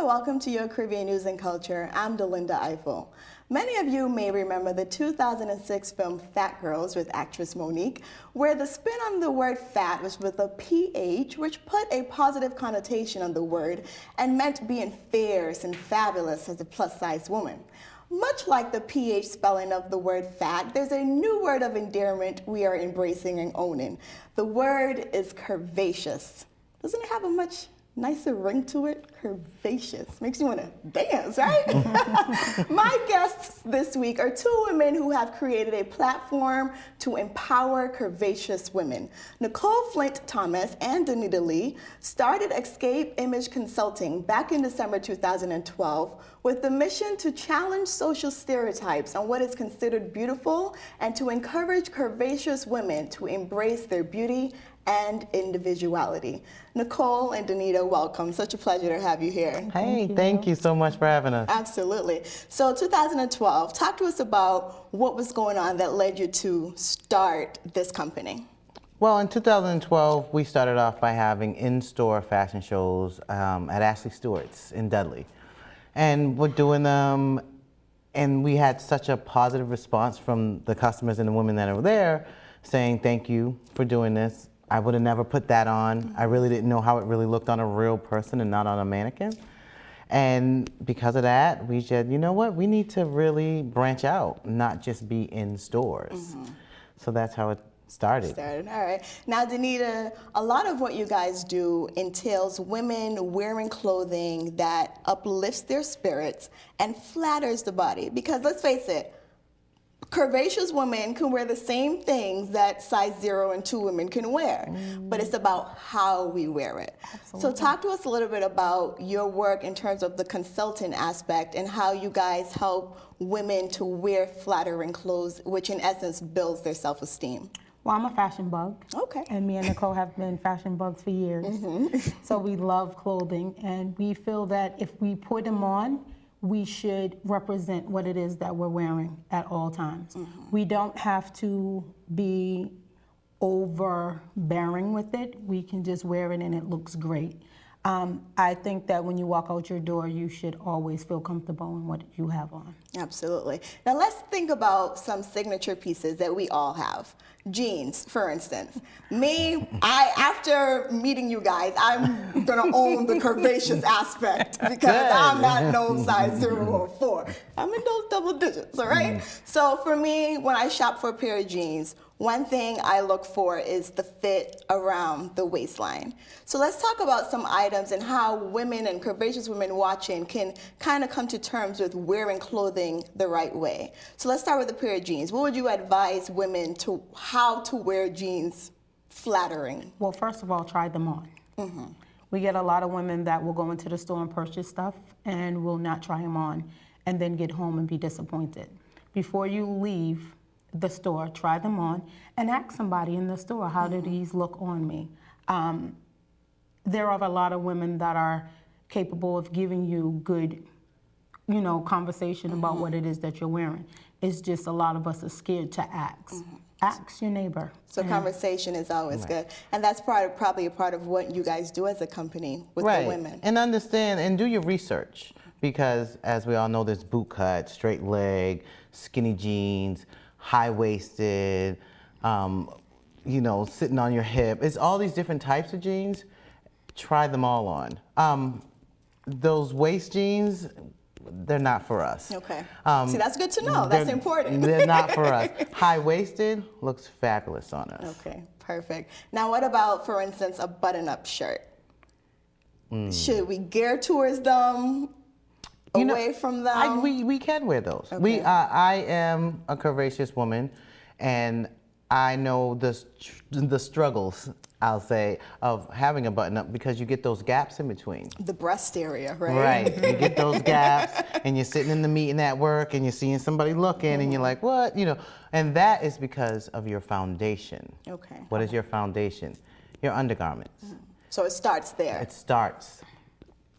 welcome to your Caribbean News and Culture. I'm Delinda Eiffel. Many of you may remember the 2006 film Fat Girls with actress Monique, where the spin on the word fat was with a PH, which put a positive connotation on the word and meant being fierce and fabulous as a plus-size woman. Much like the PH spelling of the word fat, there's a new word of endearment we are embracing and owning. The word is curvaceous. Doesn't it have a much nicer ring to it? Curvaceous. Makes you want to dance, right? My guests this week are two women who have created a platform to empower curvaceous women. Nicole Flynt Thomas and Danita Lee started Escape Image Consulting back in December 2012 with the mission to challenge social stereotypes on what is considered beautiful and to encourage curvaceous women to embrace their beauty and individuality. Nicole and Danita, welcome. Such a pleasure to have you here. Hey, thank you so much for having us. Absolutely. So 2012, talk to us about what was going on that led you to start this company. Well, in 2012, we started off by having in-store fashion shows at Ashley Stewart's in Dudley. And we're doing them, and we had such a positive response from the customers and the women that were there saying, thank you for doing this. I would have never put that on. I really didn't know how it really looked on a real person and not on a mannequin. And because of that, we said, you know what, we need to really branch out, not just be in stores. So that's how it started. All right. Now, Danita, a lot of what you guys do entails women wearing clothing that uplifts their spirits and flatters the body. Because let's face it, curvaceous women can wear the same things that size 0 and 2 women can wear, but it's about how we wear it. Absolutely. So talk to us a little bit about your work in terms of the consultant aspect and how you guys help women to wear flattering clothes, which in essence builds their self-esteem. Well, I'm a fashion bug. Okay. And me and Nicole have been fashion bugs for years. So we love clothing, and we feel that if we put them on, we should represent what it is that we're wearing at all times. We don't have to be overbearing with it. We can just wear it and it looks great. I think that when you walk out your door, you should always feel comfortable in what you have on. Absolutely. Now let's think about some signature pieces that we all have. Jeans, for instance. After meeting you guys, I'm gonna own the curvaceous aspect because I'm not no size 0 or 4. I'm in those double digits, all right? So for me, when I shop for a pair of jeans, one thing I look for is the fit around the waistline. So let's talk about some items and how women and curvaceous women watching can kind of come to terms with wearing clothing the right way. So let's start with a pair of jeans. What would you advise women to how to wear jeans flattering? Well, first of all, try them on. We get a lot of women that will go into the store and purchase stuff and will not try them on and then get home and be disappointed. Before you leave the store, try them on and ask somebody in the store, how do these look on me? There are a lot of women that are capable of giving you good, conversation about what it is that you're wearing. It's just a lot of us are scared to ask. Ask your neighbor. So conversation is always good. And that's probably a part of what you guys do as a company with the women. And understand and do your research because as we all know, there's boot cut, straight leg, skinny jeans, high-waisted, sitting on your hip. It's all these different types of jeans. Try them all on. Those waist jeans, they're not for us. Okay. See, that's good to know. That's important. They're not for us. High-waisted looks fabulous on us. Okay, perfect. Now, what about, for instance, a button-up shirt? Should we gear towards them? Away from them? We can wear those. Okay. I am a curvaceous woman, and I know the struggles, I'll say, of having a button-up because you get those gaps in between. The breast area, right? Right. You get those gaps, and you're sitting in the meeting at work, and you're seeing somebody looking, and you're like, what? And that is because of your foundation. Okay. What is your foundation? Your undergarments. So it starts there. It starts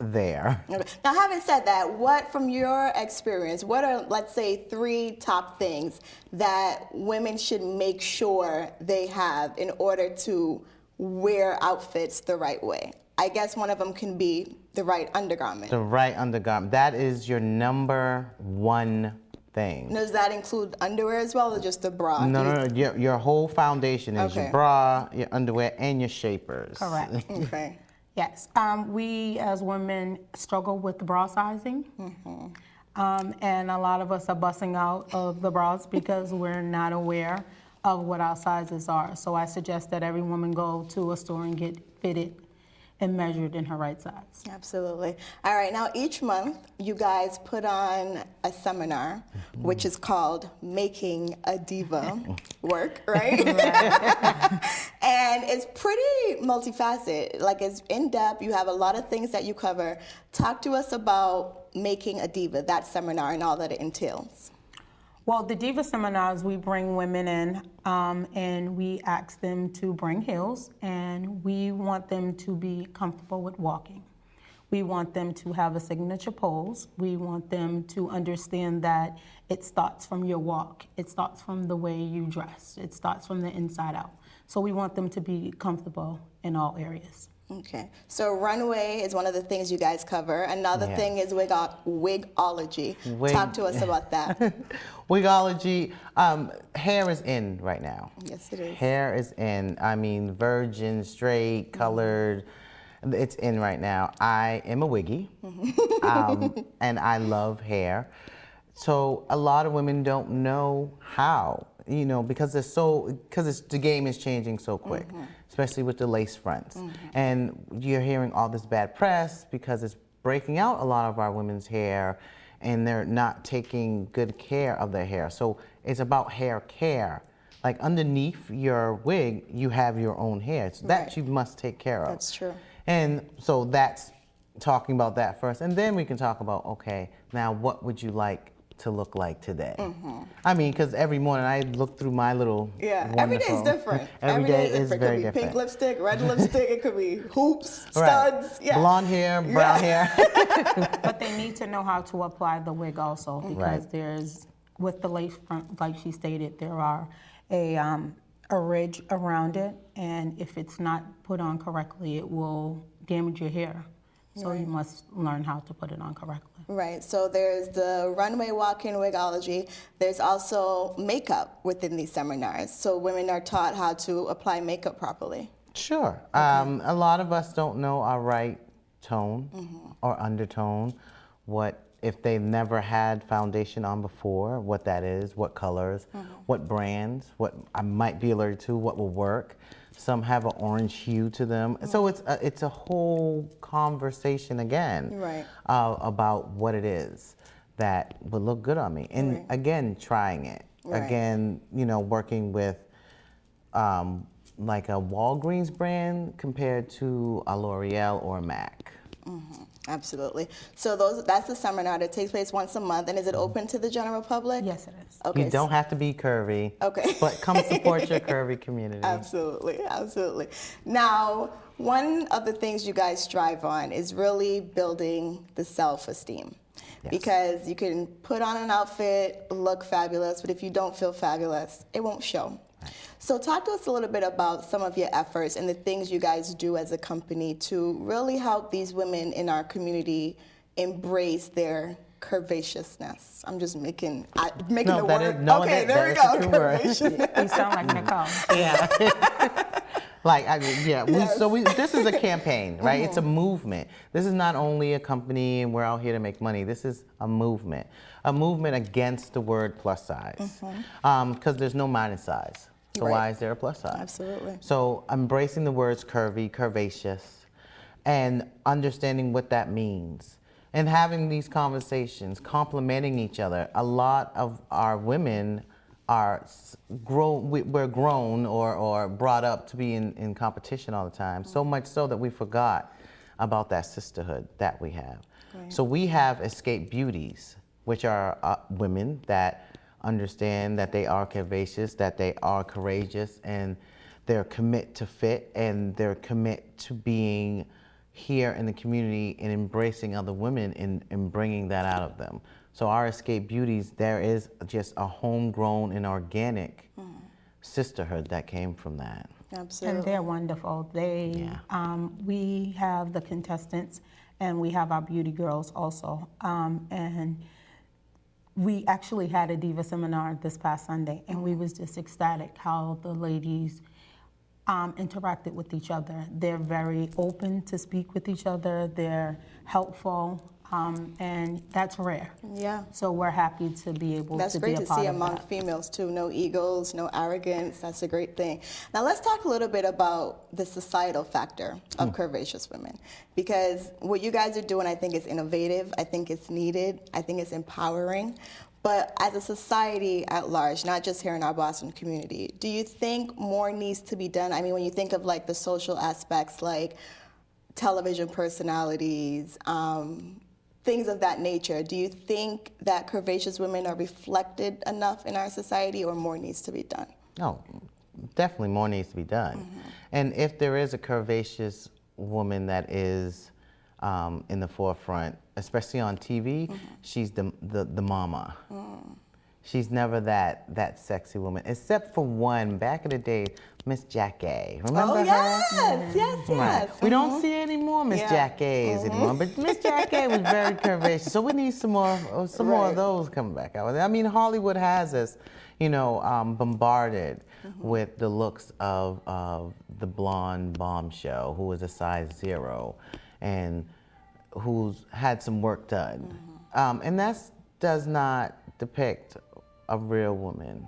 there. Okay. Now, having said that, from your experience, what are, let's say, 3 top things that women should make sure they have in order to wear outfits the right way? I guess one of them can be the right undergarment. The right undergarment. That is your number one thing. Does that include underwear as well, or just the bra? No. Your whole foundation is your Okay. bra, your underwear, and your shapers. Correct. Okay. Yes, we as women struggle with bra sizing. And a lot of us are busting out of the bras because we're not aware of what our sizes are. So I suggest that every woman go to a store and get fitted and measured in her right size. Absolutely. All right, now each month you guys put on a seminar, which is called Making a Diva Work, right? And it's pretty multifaceted. Like, it's in-depth. You have a lot of things that you cover. Talk to us about Making a Diva, that seminar, and all that it entails. Well, the Diva seminars, we bring women in and we ask them to bring heels, and we want them to be comfortable with walking. We want them to have a signature pose. We want them to understand that it starts from your walk. It starts from the way you dress. It starts from the inside out. So we want them to be comfortable in all areas. Okay, so runway is one of the things you guys cover. Another thing is wigology. Talk to us about that. Wigology, hair is in right now. Yes, it is. Hair is in. I mean, virgin, straight, colored. It's in right now. I am a wiggy, and I love hair. So a lot of women don't know how, because the game is changing so quick, especially with the lace fronts. And you're hearing all this bad press because it's breaking out a lot of our women's hair, and they're not taking good care of their hair. So it's about hair care. Like, underneath your wig, you have your own hair. So that you must take care of. That's true. And so that's talking about that first. And then we can talk about, okay, now what would you like to look like today? I mean, because every morning I look through my little Every day is different. Every day is different. very It could be different. pink lipstick, red lipstick, it could be hoops, Right. studs. Yeah. Blonde hair, brown hair. But they need to know how to apply the wig also, because there's, with the lace front, like she stated, there are a ridge around it, and if it's not put on correctly, it will damage your hair. So you must learn how to put it on correctly. Right, so there's the runway walk-in wigology. There's also makeup within these seminars. So women are taught how to apply makeup properly. Sure. A lot of us don't know our right tone or undertone. What if they've never had foundation on before, what that is, what colors, what brands, what I might be allergic to, what will work. Some have an orange hue to them. So it's a whole conversation again about what it is that would look good on me. And again, trying it. Again, working with like a Walgreens brand compared to a L'Oreal or a MAC. Absolutely. So that's the seminar that takes place once a month. And is it open to the general public? Yes, it is. Okay. You don't have to be curvy. Okay. But come support your curvy community. Absolutely, absolutely. Now, one of the things you guys strive on is really building the self-esteem. Yes. Because you can put on an outfit, look fabulous, but if you don't feel fabulous, it won't show. So talk to us a little bit about some of your efforts and the things you guys do as a company to really help these women in our community embrace their curvaceousness. I'm just making the word. Okay, there we go. Curvaceous. You sound like Nicole. Yeah. This is a campaign, right? It's a movement. This is not only a company and we're out here to make money. This is a movement against the word plus size, because there's no minus size. So why is there a plus size? Absolutely. So embracing the words curvy, curvaceous, and understanding what that means, and having these conversations, complimenting each other. A lot of our women are we're grown or brought up to be in competition all the time, so much so that we forgot about that sisterhood that we have. Right. So we have escape beauties, which are women that understand that they are curvaceous, that they are courageous, and they're commit to fit, and they're commit to being here in the community and embracing other women and bringing that out of them. So our escape beauties, there is just a homegrown and organic sisterhood that came from that. Absolutely. And they're wonderful. We have the contestants, and we have our beauty girls also. And we actually had a diva seminar this past Sunday, and we was just ecstatic how the ladies interacted with each other. They're very open to speak with each other. They're helpful, and that's rare. Yeah. So we're happy to be able That's to be a great to part see of among that. females too. No egos, no arrogance. That's a great thing. Now let's talk a little bit about the societal factor of curvaceous women, because what you guys are doing, I think, is innovative. I think it's needed. I think it's empowering. But as a society at large, not just here in our Boston community, do you think more needs to be done? I mean, when you think of like the social aspects, like television personalities, things of that nature, do you think that curvaceous women are reflected enough in our society, or more needs to be done? No, definitely more needs to be done. And if there is a curvaceous woman that is in the forefront, especially on TV, she's the mama. She's never that sexy woman, except for one back in the day, Miss Jackie. Remember her? Yes. Right. We don't see any more Miss Jackies anymore, but Miss Jackie was very curvaceous. So we need some more of those coming back out. I mean, Hollywood has us, bombarded with the looks of the blonde bombshell who was a size 0, and who's had some work done, and that does not depict a real woman.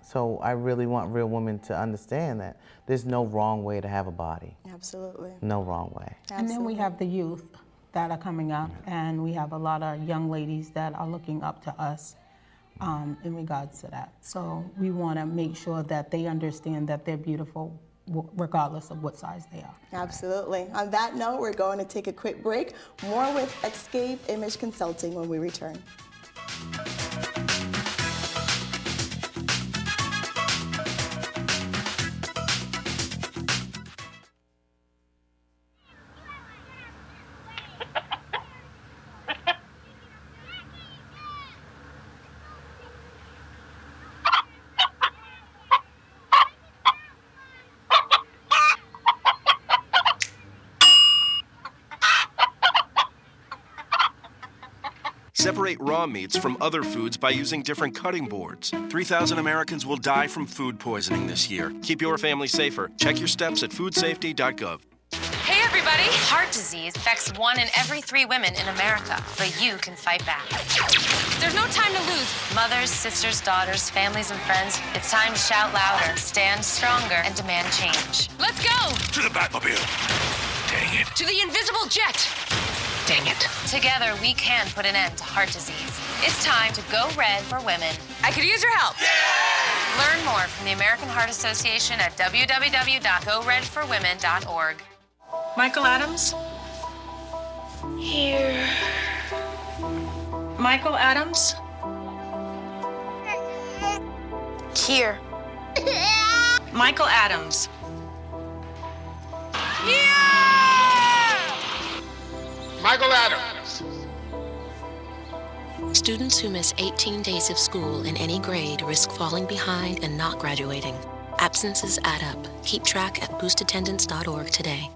So I really want real women to understand that there's no wrong way to have a body. Absolutely. No wrong way. And then we have the youth that are coming up, and we have a lot of young ladies that are looking up to us in regards to that. So we want to make sure that they understand that they're beautiful regardless of what size they are. Absolutely. On that note, we're going to take a quick break. More with Escape Image Consulting when we return. Separate raw meats from other foods by using different cutting boards. 3,000 Americans will die from food poisoning this year. Keep your family safer. Check your steps at foodsafety.gov. Hey everybody! Heart disease affects 1 in every 3 women in America, but you can fight back. There's no time to lose. Mothers, sisters, daughters, families, and friends, it's time to shout louder, stand stronger, and demand change. Let's go! To the Batmobile. Dang it. To the invisible jet! Dang it. Together, we can put an end to heart disease. It's time to go red for women. I could use your help. Yeah! Learn more from the American Heart Association at www.goredforwomen.org. Michael Adams? Here. Michael Adams? Here. Michael Adams. Michael Adams. Students who miss 18 days of school in any grade risk falling behind and not graduating. Absences add up. Keep track at boostattendance.org today.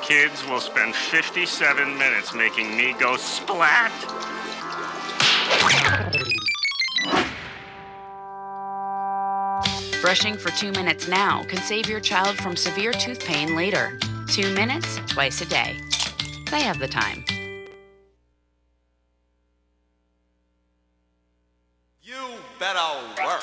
Kids will spend 57 minutes making me go splat. Brushing for 2 minutes now can save your child from severe tooth pain later. 2 minutes, twice a day. They have the time. You better work.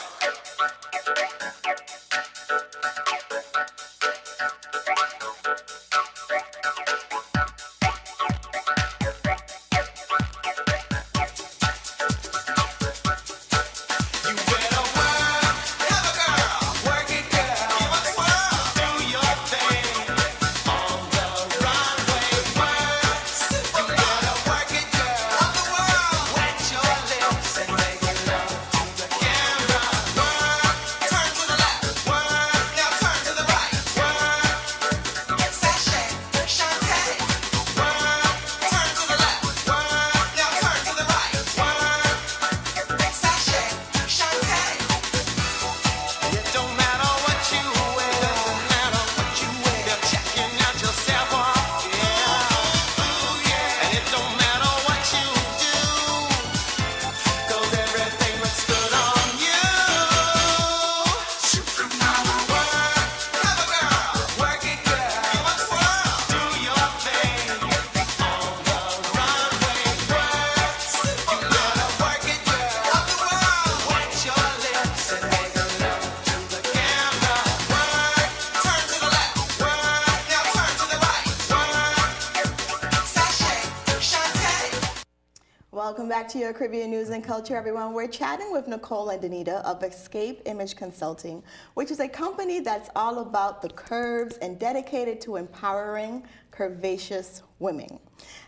back to your Caribbean News and Culture, everyone. We're chatting with Nicole and Danita of Escape Image Consulting, which is a company that's all about the curves and dedicated to empowering curvaceous women.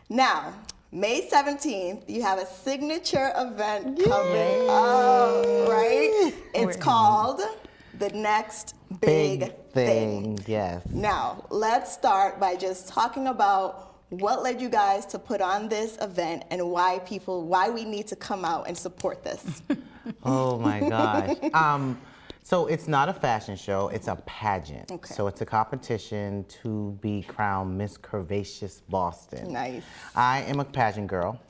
Now, May 17th, you have a signature event coming up, right? It's called The Next Big Thing. Yes. Now, let's start by just talking about what led you guys to put on this event and why we need to come out and support this. Oh my gosh. So it's not a fashion show, it's a pageant. Okay. So it's a competition to be crowned Miss Curvaceous Boston. Nice. I am a pageant girl.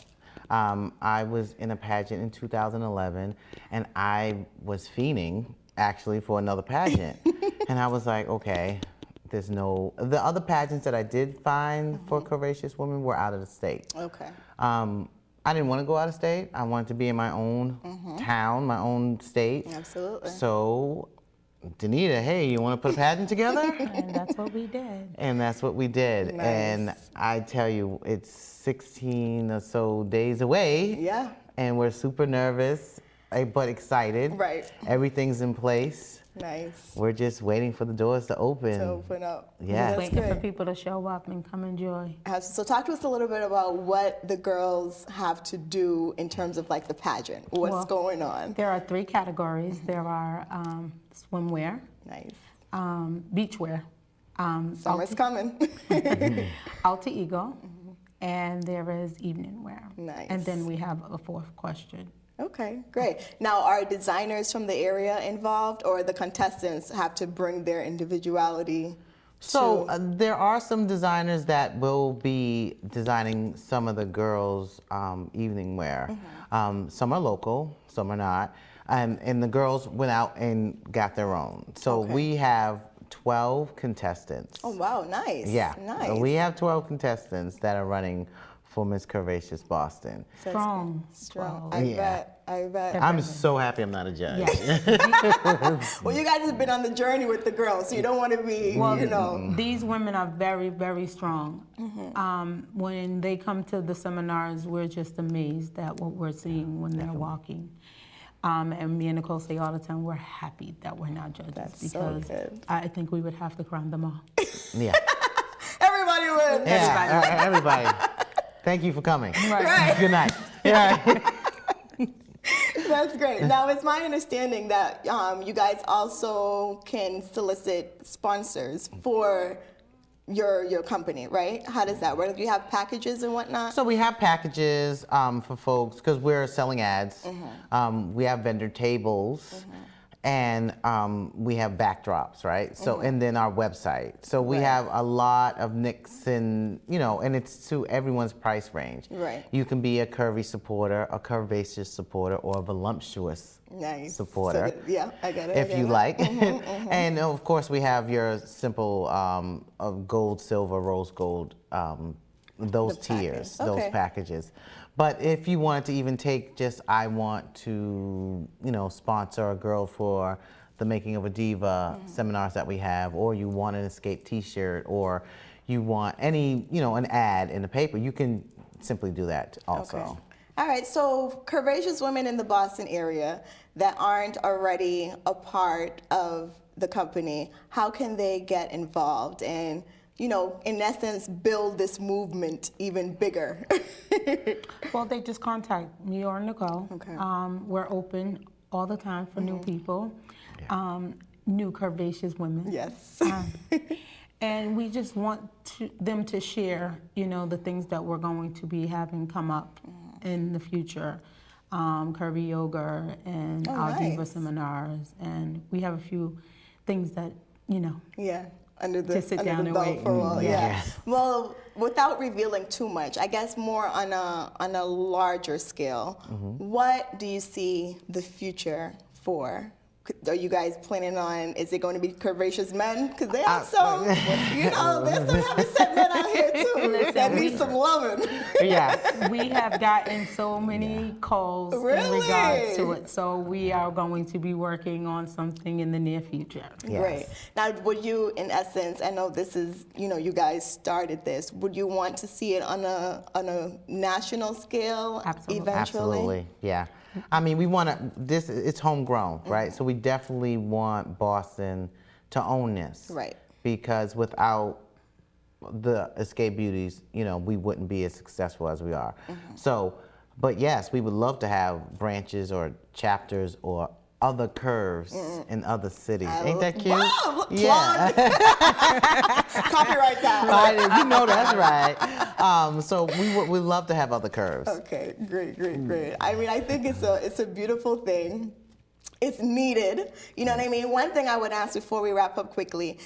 I was in a pageant in 2011 and I was fiending actually for another pageant. And I was like, okay, the other pageants that I did find for curvaceous women were out of the state. Okay. I didn't want to go out of state. I wanted to be in my own town, my own state. Absolutely. So, Danita, hey, you want to put a pageant together? And that's what we did. And that's what we did. Nice. And I tell you, it's 16 or so days away. Yeah. And we're super nervous, but excited. Right. Everything's in place. Nice. We're just waiting for the doors to open. To open up. Yeah. That's Waiting for great. people to show up and come enjoy. So talk to us a little bit about what the girls have to do in terms of like the pageant. What's going on? There are 3 categories. There are swimwear, Nice. beachwear, Summer's coming. alter ego, and there is evening wear. Nice. And then we have a 4th question. Okay, great. Now, are designers from the area involved, or the contestants have to bring their individuality? So there are some designers that will be designing some of the girls' evening wear. Some are local, some are not. And the girls went out and got their own. So we have 12 contestants. Oh, wow, nice. Yeah. Nice. So we have 12 contestants that are running for Miss Curvaceous Boston. Strong. Strong. 12. I bet. I'm so happy I'm not a judge. Yes. Well, you guys have been on the journey with the girls, so you don't want to be, Well, these women are very, very strong. When they come to the seminars, we're just amazed at what we're seeing when they're walking. And me and Nicole say all the time, we're happy that we're not judges. That's so because good. I think we would have to crown them all. Yeah. Everybody wins. Yeah, everybody. Thank you for coming. Right. Good night. Yeah. That's great. Now, it's my understanding that you guys also can solicit sponsors for your company, right? How does that work? Do you have packages and whatnot? So we have packages for folks because we're selling ads. We have vendor tables. And we have backdrops, right? So, and then our website. So we have a lot of nicks and, and it's to everyone's price range. Right. You can be a curvy supporter, a curvaceous supporter, or a voluptuous supporter. So yeah, I get it. If you like. And of course we have your simple of gold, silver, rose gold, those tiers, those packages. But if you wanted to even take just, I want to, sponsor a girl for the Making of a Diva seminars that we have, or you want an Escape t-shirt, or you want any, an ad in the paper, you can simply do that also. Okay. All right, so curvaceous women in the Boston area that aren't already a part of the company, how can they get involved and, in essence, build this movement even bigger? Well, they just contact me or Nicole. Okay. We're open all the time for new people, new curvaceous women. Yes. And we just want them to share, the things that we're going to be having come up in the future. Curvy yoga and our diva seminars. And we have a few things that, Yeah. Under to sit down and belt wait. for a while. Yeah. Yes. Well, without revealing too much, I guess more on a larger scale. What do you see the future for Are you guys planning on, is it going to be curvaceous men? Because they have some, you know, there's some heavy-set men out here too that need some loving. Yes. We have gotten so many calls in regards to it, so we are going to be working on something in the near future. Yes. Great. Now, would you, in essence, I know this is, you know, you guys started this, would you want to see it on a national scale Absolutely. eventually? Absolutely, yeah. I mean, we want to, it's homegrown, right? So we definitely want Boston to own this. Right. Because without the Escape Beauties, you know, we wouldn't be as successful as we are. So, but yes, we would love to have branches or chapters or other curves in other cities. Ain't that cute? Wow, yeah. Copyright that. Right, you know that's right. So we love to have other curves. Okay, great. I mean, I think it's a beautiful thing. It's needed. You know what I mean? One thing I would ask before we wrap up quickly,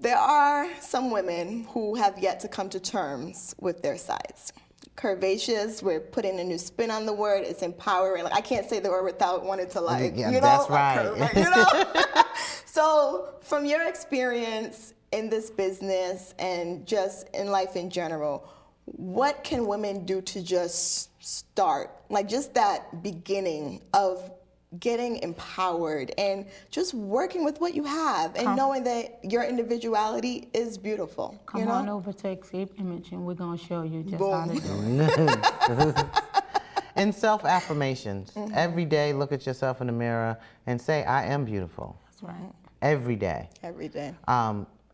there are some women who have yet to come to terms with their size. Curvaceous, we're putting a new spin on the word. It's empowering. Like, I can't say the word without wanting to, like, Yeah, you know, that's like, right. you know? So, from your experience in this business and just in life in general, what can women do to just start? Like, just that beginning of getting empowered and just working with what you have and knowing that your individuality is beautiful. Come on over to Escape Image and we're going to show you just how to do it. And self-affirmations. Every day, look at yourself in the mirror and say, I am beautiful. That's right. Every day. Every day.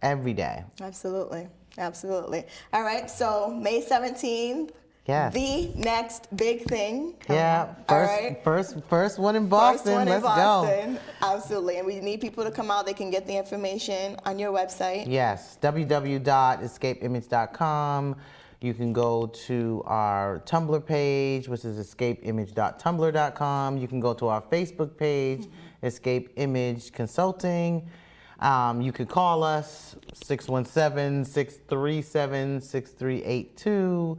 Every day. Absolutely. All right, so May 17th, Yes. the next big thing. Yeah, All right. first one in Boston. First one Let's in Boston. Absolutely. And we need people to come out. They can get the information on your website. Yes, www.escapeimage.com. You can go to our Tumblr page, which is escapeimage.tumblr.com. You can go to our Facebook page, Escape Image Consulting. You can call us, 617-637-6382.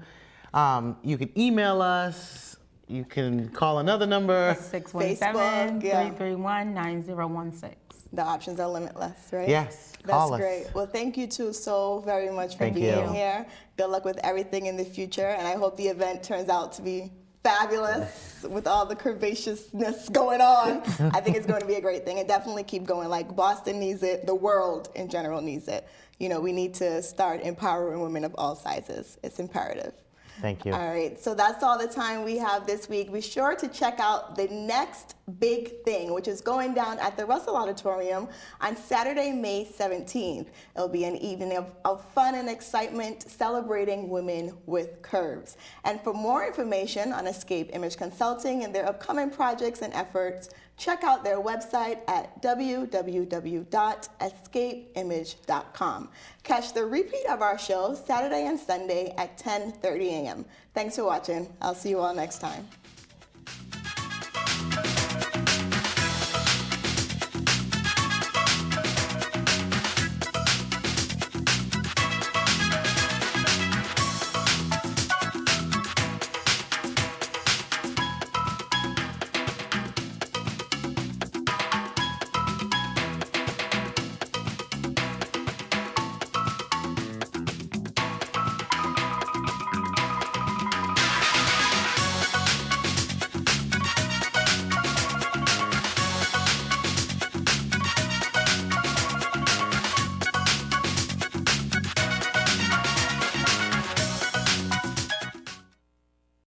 You can email us. You can call another number. 617-331-9016. The options are limitless, right? Yes, call us. That's great. Well, thank you two so very much for being here. Good luck with everything in the future, and I hope the event turns out to be fabulous with all the curvaceousness going on. I think it's going to be a great thing, and definitely keep going. Like, Boston needs it. The world in general needs it. You know, we need to start empowering women of all sizes. It's imperative. Thank you. All right, so that's all the time we have this week. Be sure to check out the next big thing, which is going down at the Russell Auditorium on Saturday, May 17th. It'll be an evening of fun and excitement celebrating women with curves. And for more information on Escape Image Consulting and their upcoming projects and efforts, check out their website at www.escapeimage.com. Catch the repeat of our show Saturday and Sunday at 10:30 a.m. Thanks for watching. I'll see you all next time.